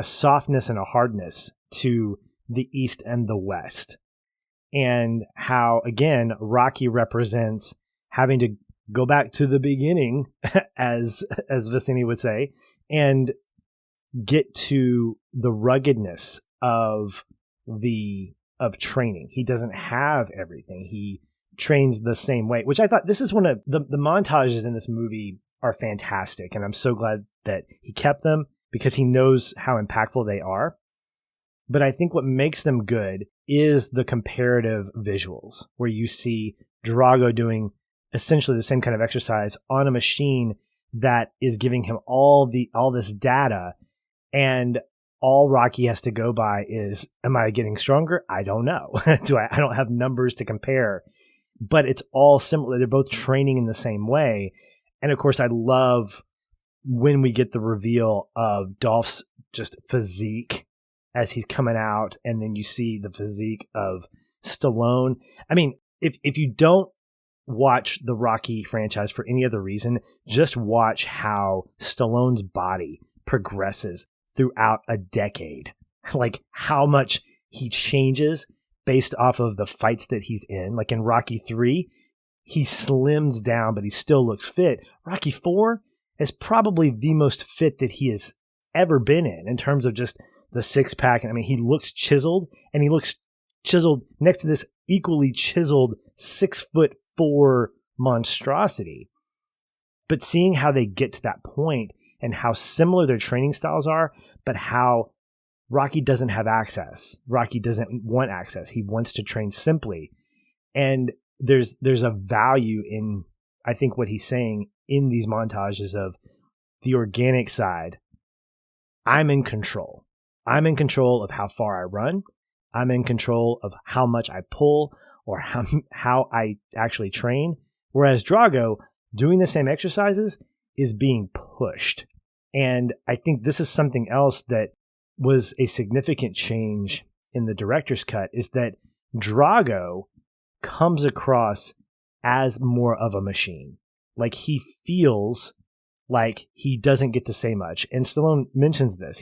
softness and a hardness to the East and the West, and how, again, Rocky represents having to go back to the beginning, as Vicini would say, and get to the ruggedness of training. He doesn't have everything. He trains the same way, which I thought this is one of the montages in this movie are fantastic. And I'm so glad that he kept them because he knows how impactful they are. But I think what makes them good is the comparative visuals where you see Drago doing essentially the same kind of exercise on a machine that is giving him all this data. And all Rocky has to go by is, am I getting stronger? I don't know. I don't have numbers to compare, but it's all similar. They're both training in the same way. And of course, I love when we get the reveal of Dolph's just physique as he's coming out, and then you see the physique of Stallone. I mean, if you don't watch the Rocky franchise for any other reason, just watch how Stallone's body progresses throughout a decade. Like how much he changes based off of the fights that he's in. Like in Rocky 3, he slims down, but he still looks fit. Rocky 4 is probably the most fit that he has ever been in terms of just the six pack. And I mean, he looks chiseled, and he looks chiseled next to this equally chiseled 6'4" monstrosity. But seeing how they get to that point and how similar their training styles are, but how Rocky doesn't have access. Rocky doesn't want access. He wants to train simply. And there's a value in, I think, what he's saying in these montages of the organic side. I'm in control. I'm in control of how far I run. I'm in control of how much I pull or how I actually train. Whereas Drago, doing the same exercises, is being pushed. And I think this is something else that was a significant change in the director's cut, is that Drago comes across as more of a machine. Like he feels like he doesn't get to say much. And Stallone mentions this.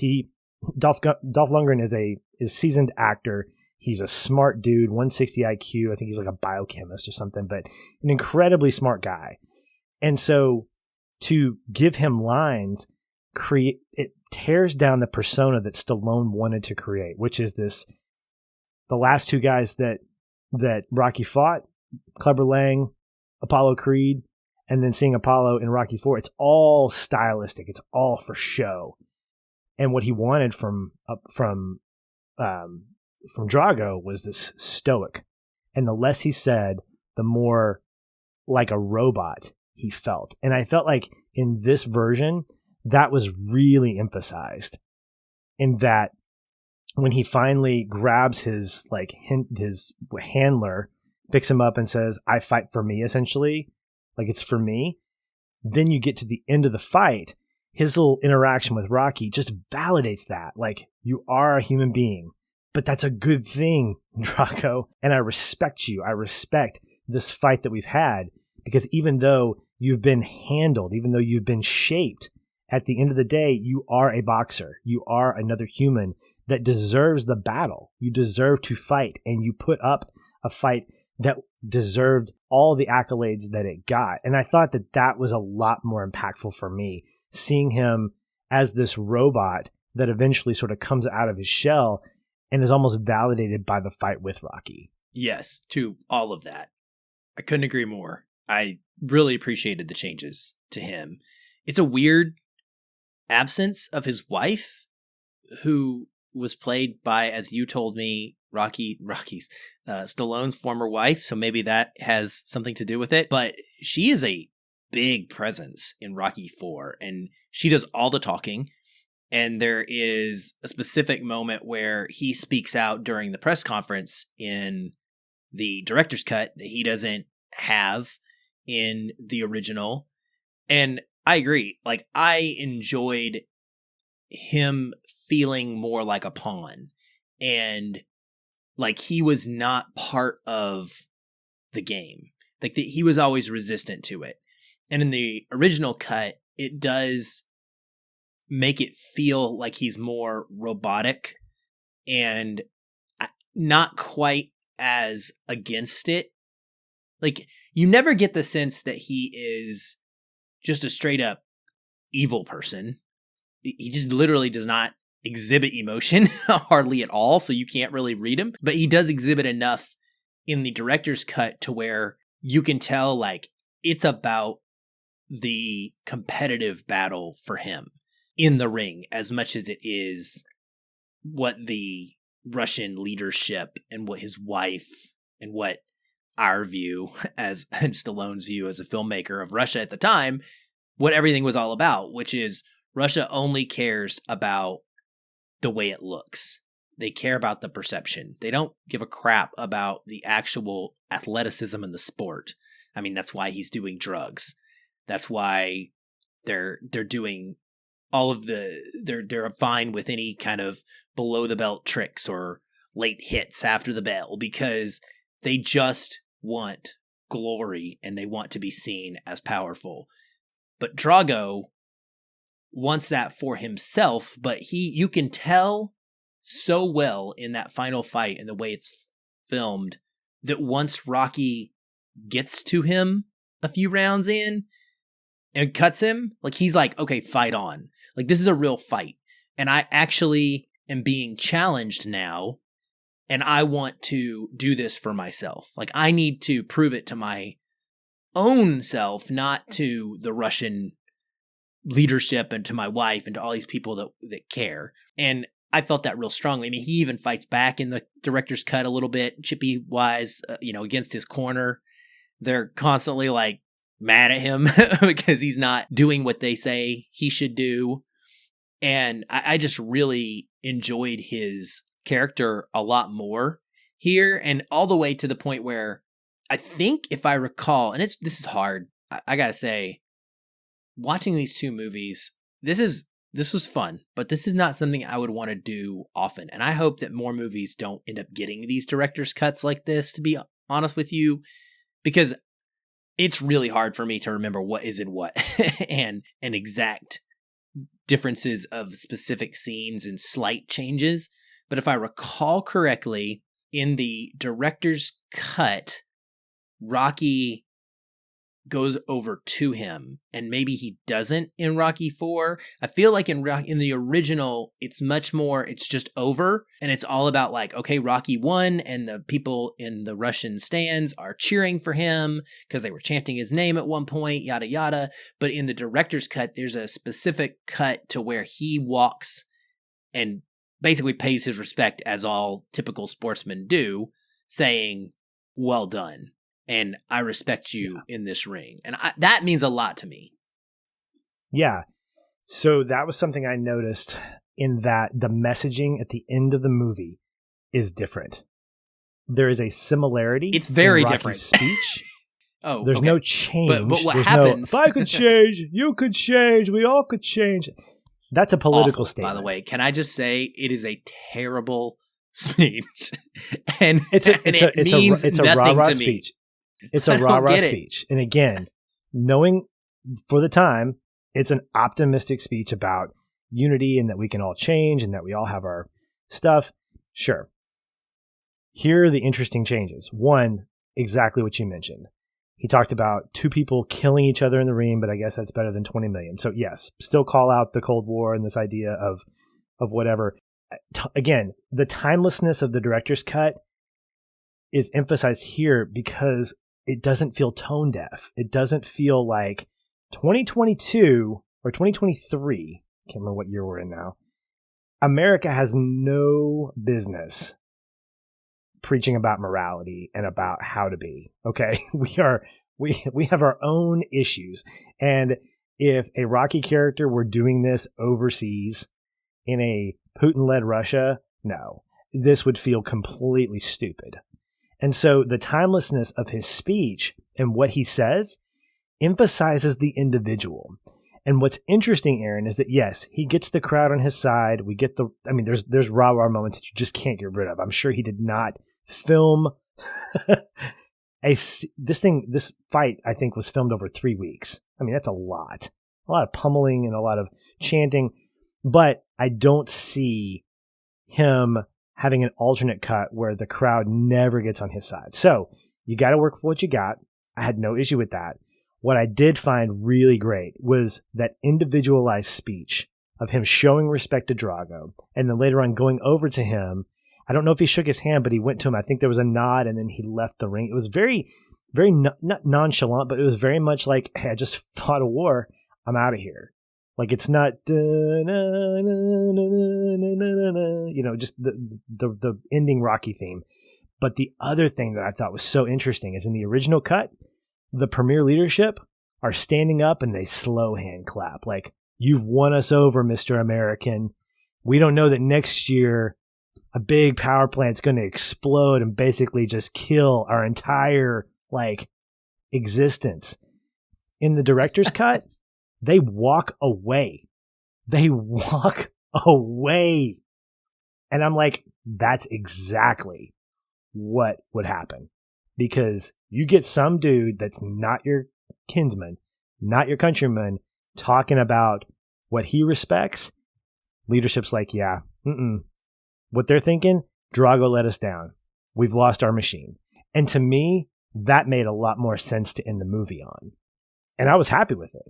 Dolph Lundgren is a seasoned actor. He's a smart dude, 160 IQ. I think he's like a biochemist or something, but an incredibly smart guy. And so to give him lines, it tears down the persona that Stallone wanted to create, which is the last two guys that Rocky fought, Clubber Lang, Apollo Creed, and then seeing Apollo in Rocky 4. It's all stylistic. It's all for show. And what he wanted from Drago was this stoic. And the less he said, the more like a robot he felt. And I felt like in this version, that was really emphasized, in that when he finally grabs his handler, picks him up and says, I fight for me, essentially, like it's for me. Then you get to the end of the fight. His little interaction with Rocky just validates that. Like, you are a human being, but that's a good thing, Drago. And I respect you. I respect this fight that we've had, because even though you've been handled, even though you've been shaped, at the end of the day, you are a boxer. You are another human that deserves the battle. You deserve to fight, and you put up a fight that deserved all the accolades that it got. And I thought that was a lot more impactful for me, seeing him as this robot that eventually sort of comes out of his shell and is almost validated by the fight with Rocky. Yes, to all of that. I couldn't agree more. I really appreciated the changes to him. It's a weird absence of his wife, who was played by, as you told me, Stallone's former wife. So maybe that has something to do with it. But she is a big presence in Rocky 4, and she does all the talking. And there is a specific moment where he speaks out during the press conference in the director's cut that he doesn't have in the original. And I agree. Like, I enjoyed him feeling more like a pawn, and like he was not part of the game. Like he was always resistant to it. And in the original cut, it does make it feel like he's more robotic and not quite as against it. Like, you never get the sense that he is just a straight up evil person. He just literally does not exhibit emotion hardly at all, so you can't really read him. But he does exhibit enough in the director's cut to where you can tell, like, it's about the competitive battle for him in the ring as much as it is what the Russian leadership and what his wife and what our view as and Stallone's view as a filmmaker of Russia at the time, what everything was all about, which is Russia only cares about the way it looks. They care about the perception. They don't give a crap about the actual athleticism in the sport. I mean, that's why he's doing drugs. That's why they're doing all of they're fine with any kind of below the belt tricks or late hits after the bell, because they just want glory and they want to be seen as powerful. But Drago wants that for himself, but you can tell so well in that final fight and the way it's filmed that once Rocky gets to him a few rounds in and cuts him, like, he's like, okay, fight on. Like, this is a real fight. And I actually am being challenged now, and I want to do this for myself. Like, I need to prove it to my own self, not to the Russian leadership and to my wife and to all these people that care. And I felt that real strongly. I mean, he even fights back in the director's cut a little bit, chippy-wise, against his corner. They're constantly, like, mad at him because he's not doing what they say he should do. And I just really enjoyed his character a lot more here, and all the way to the point where I think, if I recall, and this is hard, I gotta say, watching these two movies, this was fun, but this is not something I would want to do often. And I hope that more movies don't end up getting these director's cuts like this, to be honest with you, because it's really hard for me to remember what is in what and exact differences of specific scenes and slight changes. But if I recall correctly, in the director's cut, Rocky goes over to him, and maybe he doesn't in Rocky 4. I feel like in the original, it's much more, it's just over, and it's all about, like, okay, Rocky won, and the people in the Russian stands are cheering for him because they were chanting his name at one point, yada yada. But in the director's cut, there's a specific cut to where he walks and basically pays his respect, as all typical sportsmen do, saying, "Well done. And I respect you in this ring." And that means a lot to me. Yeah. So that was something I noticed, in that the messaging at the end of the movie is different. There is a similarity. It's very in Rocky's different. Speech. There's no change. But what There's happens... if I could change, you could change, we all could change. That's a political awful, statement. by the way. Can I just say, it is a terrible speech. and it's a rah-rah speech. It's a rah-rah speech. And again, knowing for the time, it's an optimistic speech about unity and that we can all change and that we all have our stuff. Sure. Here are the interesting changes. One, exactly what you mentioned. He talked about two people killing each other in the ring, but I guess that's better than 20 million. So yes, still call out the Cold War and this idea of whatever. Again, the timelessness of the director's cut is emphasized here because it doesn't feel tone deaf. It doesn't feel like 2022 or 2023. Can't remember what year we're in now. America has no business preaching about morality and about how to be. Okay. We have our own issues. And if a Rocky character were doing this overseas in a Putin-led Russia, no, this would feel completely stupid. And so the timelessness of his speech and what he says emphasizes the individual. And what's interesting, Aaron, is that this, he gets the crowd on his side. We get there's rah-rah moments that you just can't get rid of. I'm sure he did not film this fight, I think, was filmed over 3 weeks. I mean, that's a lot of pummeling and a lot of chanting, but I don't see him having an alternate cut where the crowd never gets on his side. So you got to work with what you got. I had no issue with that. What I did find really great was that individualized speech of him showing respect to Drago, and then later on going over to him. I don't know if he shook his hand, but he went to him. I think there was a nod, and then he left the ring. It was very, very not nonchalant, but it was very much like, hey, I just fought a war. I'm out of here. Like, it's not, just the ending Rocky theme. But the other thing that I thought was so interesting is in the original cut, the premier leadership are standing up and they slow hand clap. Like, you've won us over, Mr. American. We don't know that next year a big power plant's going to explode and basically just kill our entire existence. In the director's cut, they walk away. They walk away. And I'm like, that's exactly what would happen. Because you get some dude that's not your kinsman, not your countryman, talking about what he respects. Leadership's like, yeah, what they're thinking, Drago let us down. We've lost our machine. And to me, that made a lot more sense to end the movie on. And I was happy with it.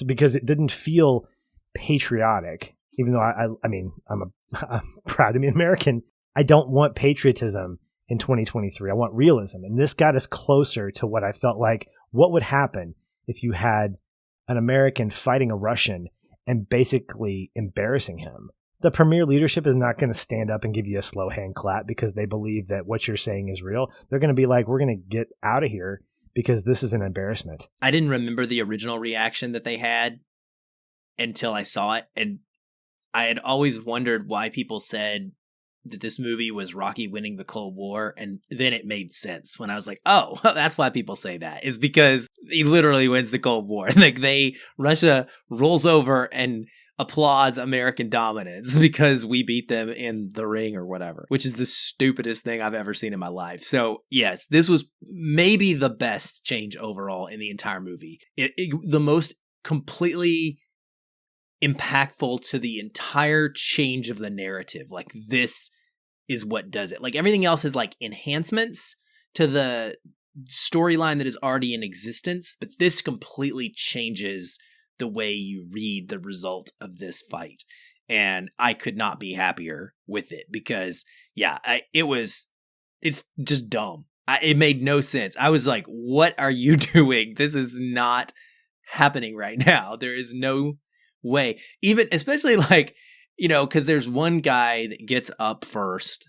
Because it didn't feel patriotic, even though I'm proud to be American. I don't want patriotism in 2023. I want realism. And this got us closer to what I felt like what would happen if you had an American fighting a Russian and basically embarrassing him. The premier leadership is not going to stand up and give you a slow hand clap because they believe that what you're saying is real. They're going to be like, we're going to get out of here because this is an embarrassment. I didn't remember the original reaction that they had until I saw it. And I had always wondered why people said that this movie was Rocky winning the Cold War. And then it made sense when I was like, oh, that's why people say that, is because he literally wins the Cold War. Russia rolls over and applauds American dominance because we beat them in the ring or whatever, which is the stupidest thing I've ever seen in my life. So yes, this was maybe the best change overall in the entire movie. The most completely impactful to the entire change of the narrative. This is what does it. Everything else is enhancements to the storyline that is already in existence, but this completely changes the way you read the result of this fight. And I could not be happier with it because it's just dumb. It made no sense. I was like, what are you doing? This is not happening right now. There is no way, even especially because there's one guy that gets up first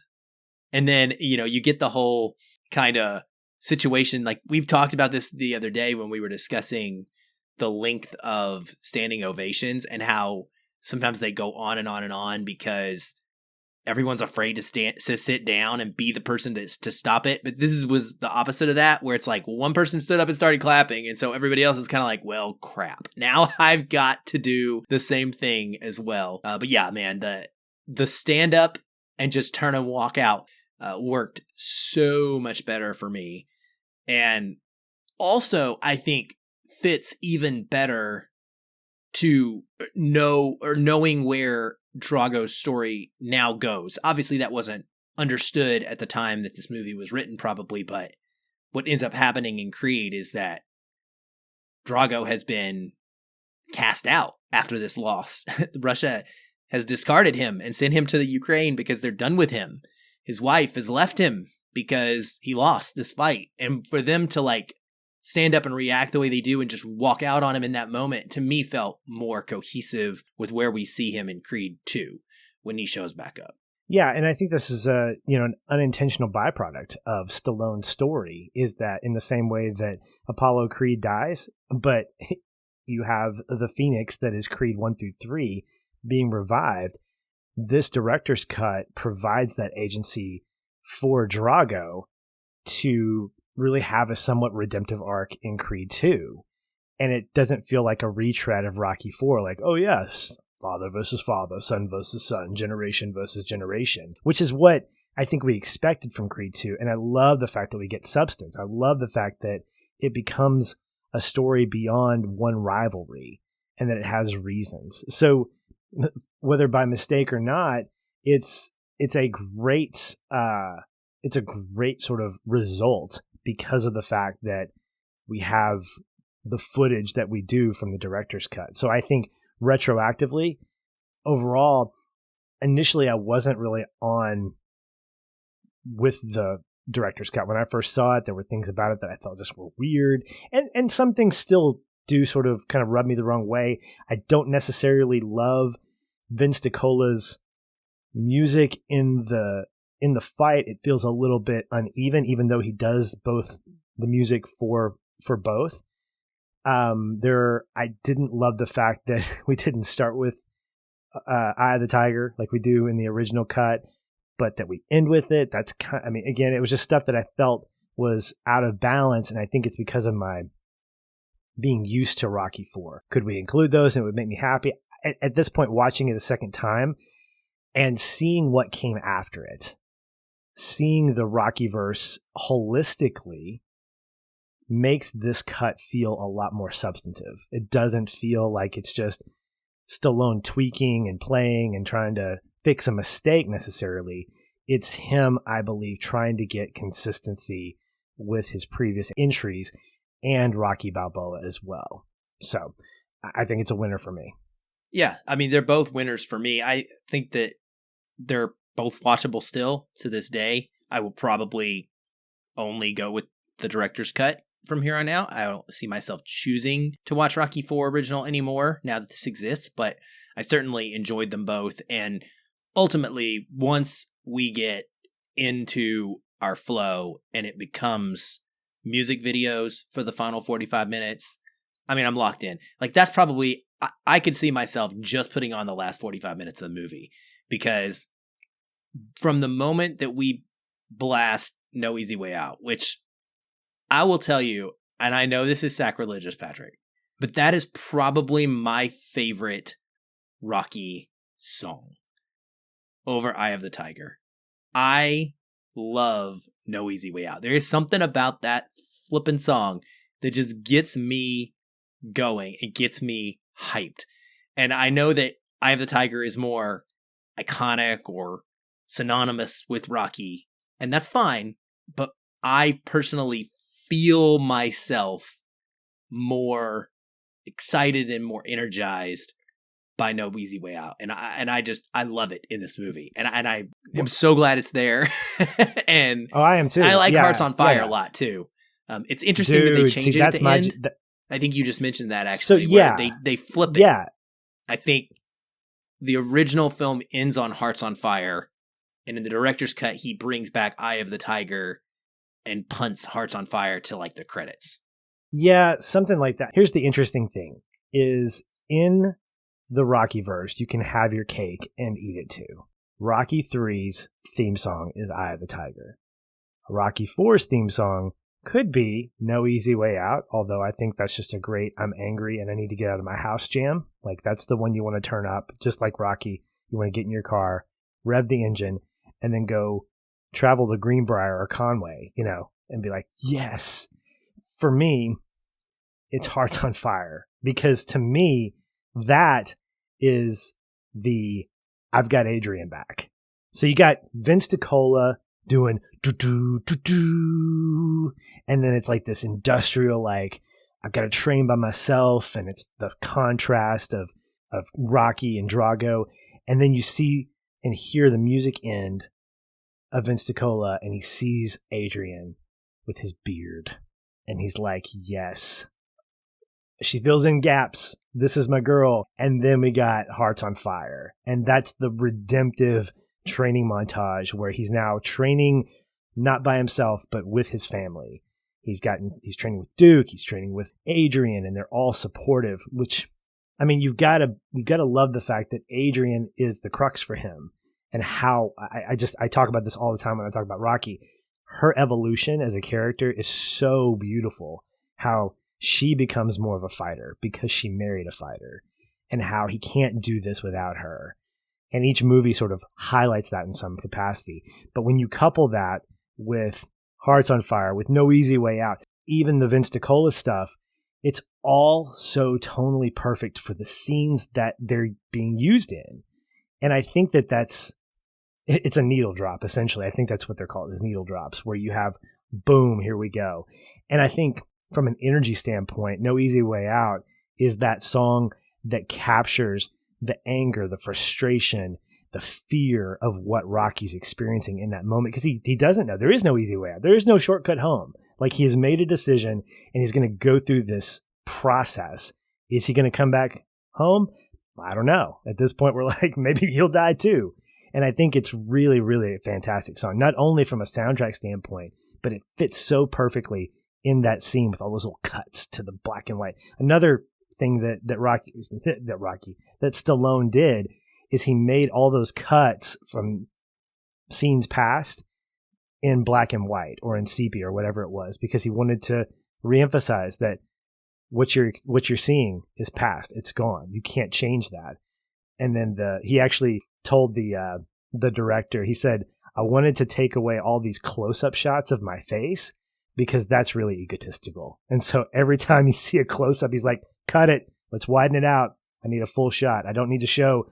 and then, you get the whole kind of situation. We've talked about this the other day when we were discussing the length of standing ovations and how sometimes they go on and on and on because everyone's afraid to sit down and be the person to stop it. But this was the opposite of that, where it's one person stood up and started clapping. And so everybody else is kind of like, well, crap. Now I've got to do the same thing as well. But yeah, man, the stand up and just turn and walk out worked so much better for me. And also, I think fits even better to knowing where Drago's story now goes. Obviously, that wasn't understood at the time that this movie was written, probably, but what ends up happening in Creed is that Drago has been cast out after this loss. Russia has discarded him and sent him to the Ukraine because they're done with him. His wife has left him because he lost this fight. And for them to stand up and react the way they do and just walk out on him in that moment, to me felt more cohesive with where we see him in Creed 2 when he shows back up. Yeah, and I think this is an unintentional byproduct of Stallone's story, is that in the same way that Apollo Creed dies, but you have the Phoenix that is Creed 1 through 3 being revived, this director's cut provides that agency for Drago to really have a somewhat redemptive arc in Creed 2. And it doesn't feel like a retread of Rocky 4, oh yes, father versus father, son versus son, generation versus generation, which is what I think we expected from Creed 2. And I love the fact that we get substance. I love the fact that it becomes a story beyond one rivalry and that it has reasons. So whether by mistake or not, it's a great sort of result because of the fact that we have the footage that we do from the director's cut. So I think retroactively, overall, initially I wasn't really on with the director's cut. When I first saw it, there were things about it that I felt just were weird. And some things still do sort of kind of rub me the wrong way. I don't necessarily love Vince DiCola's music in the fight. It feels a little bit uneven, even though he does both the music for both. I didn't love the fact that we didn't start with Eye of the Tiger like we do in the original cut, but that we end with it. That's I mean, again, it was just stuff that I felt was out of balance, and I think it's because of my being used to Rocky 4. Could we include those and it would make me happy? At this point, watching it a second time and seeing what came after it, seeing the Rockyverse holistically makes this cut feel a lot more substantive. It doesn't feel like it's just Stallone tweaking and playing and trying to fix a mistake necessarily. It's him, I believe, trying to get consistency with his previous entries and Rocky Balboa as well. So I think it's a winner for me. Yeah, I mean, they're both winners for me. I think that they're both watchable still to this day. I will probably only go with the director's cut from here on out. I don't see myself choosing to watch Rocky IV original anymore now that this exists, but I certainly enjoyed them both. And ultimately, once we get into our flow and it becomes music videos for the final 45 minutes, I mean, I'm locked in. Like, that's probably, I could see myself just putting on the last 45 minutes of the movie, because from the moment that we blast No Easy Way Out, which I will tell you, and I know this is sacrilegious, Patrick, but that is probably my favorite Rocky song over Eye of the Tiger. I love No Easy Way Out. There is something about that flippin' song that just gets me going. It gets me hyped. And I know that Eye of the Tiger is more iconic or synonymous with Rocky, and that's fine, but I personally feel myself more excited and more energized by No Easy Way Out, and I love it in this movie, and I am so glad it's there. And I am too. I like Hearts on Fire a lot too. It's interesting that they change it at the end. I think you just mentioned that actually. So yeah, where they flip it. Yeah, I think the original film ends on Hearts on Fire, and in the director's cut, he brings back Eye of the Tiger and punts Hearts on Fire to like the credits. Yeah, something like that. Here's the interesting thing is in the Rockyverse, you can have your cake and eat it too. Rocky 3's theme song is Eye of the Tiger. Rocky 4's theme song could be No Easy Way Out, although I think that's just a great I'm angry and I need to get out of my house jam. Like, that's the one you want to turn up, just like Rocky. You want to get in your car, rev the engine, and then go travel to Greenbrier or Conway, and be like, yes. For me, it's Hearts on Fire, because to me, that is the I've got Adrian back. So you got Vince DiCola doing do-do-do-do, and then it's like this industrial, like, I've got to train by myself, and it's the contrast of Rocky and Drago, and then you see and hear the music end of Vince DiCola, and he sees Adrian with his beard, and he's like, yes, she fills in gaps. This is my girl. And then we got Hearts on Fire. And that's the redemptive training montage where he's now training not by himself, but with his family. He's training with Duke. He's training with Adrian, and they're all supportive, which, I mean, you've got to love the fact that Adrian is the crux for him, and how I talk about this all the time when I talk about Rocky. Her evolution as a character is so beautiful. How she becomes more of a fighter because she married a fighter, and how he can't do this without her. And each movie sort of highlights that in some capacity. But when you couple that with Hearts on Fire, with No Easy Way Out, even the Vince DiCola stuff, it's all so tonally perfect for the scenes that they're being used in. And I think that it's a needle drop, essentially. I think that's what they're called, is needle drops, where you have, boom, here we go. And I think from an energy standpoint, No Easy Way Out is that song that captures the anger, the frustration, the fear of what Rocky's experiencing in that moment. Because he doesn't know. There is no easy way out. There is no shortcut home. Like, he has made a decision, and he's going to go through this process. Is he going to come back home? I don't know. At this point, we're like, maybe he'll die too. And I think it's really, really a fantastic song, not only from a soundtrack standpoint, but it fits so perfectly in that scene with all those little cuts to the black and white. Another thing that Stallone did is he made all those cuts from scenes past in black and white or in sepia or whatever it was, because he wanted to reemphasize that what you're seeing is past. It's gone. You can't change that. And then he actually told the director, he said, I wanted to take away all these close-up shots of my face because that's really egotistical. And so every time you see a close-up, he's like, cut it. Let's widen it out. I need a full shot. I don't need to show,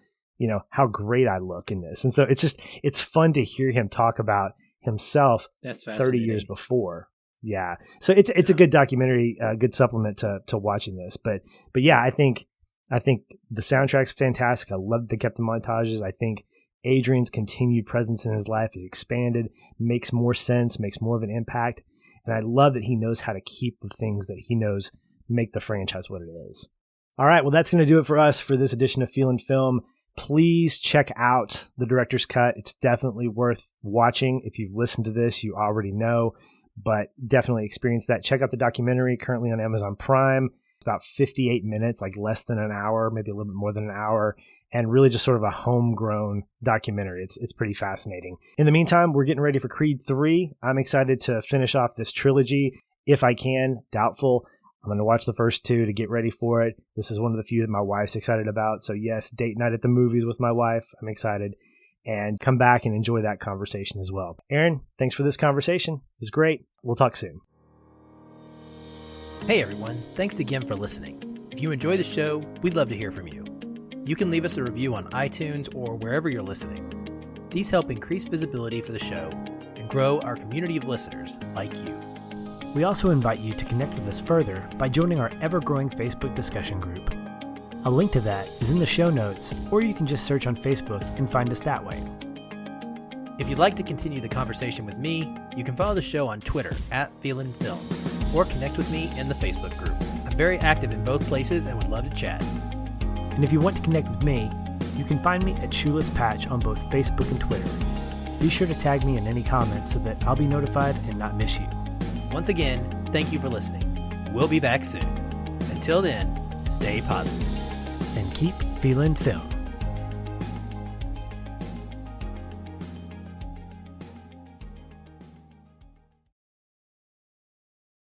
how great I look in this. And so it's fun to hear him talk about himself 30 years before. Yeah. So it's a good documentary, good supplement to watching this. But yeah, I think the soundtrack's fantastic. I love they kept the montages. I think Adrian's continued presence in his life is expanded, makes more sense, makes more of an impact. And I love that he knows how to keep the things that he knows make the franchise what it is. All right. Well, that's going to do it for us for this edition of Feelin Film. Please check out the director's cut. It's definitely worth watching. If you've listened to this, you already know, but definitely experience that. Check out the documentary currently on Amazon Prime. It's about 58 minutes, like less than an hour, maybe a little bit more than an hour, and really just sort of a homegrown documentary. It's pretty fascinating. In the meantime, we're getting ready for Creed 3. I'm excited to finish off this trilogy. If I can, doubtful. I'm going to watch the first 2 to get ready for it. This is one of the few that my wife's excited about. So yes, date night at the movies with my wife. I'm excited. And come back and enjoy that conversation as well. Aaron, thanks for this conversation. It was great. We'll talk soon. Hey everyone, thanks again for listening. If you enjoy the show, we'd love to hear from you. You can leave us a review on iTunes or wherever you're listening. These help increase visibility for the show and grow our community of listeners like you. We also invite you to connect with us further by joining our ever-growing Facebook discussion group. A link to that is in the show notes, or you can just search on Facebook and find us that way. If you'd like to continue the conversation with me, you can follow the show on Twitter @Feelin Film, or connect with me in the Facebook group. I'm very active in both places and would love to chat. And if you want to connect with me, you can find me at Shoeless Patch on both Facebook and Twitter. Be sure to tag me in any comments so that I'll be notified and not miss you. Once again, thank you for listening. We'll be back soon. Until then, stay positive and keep feeling film.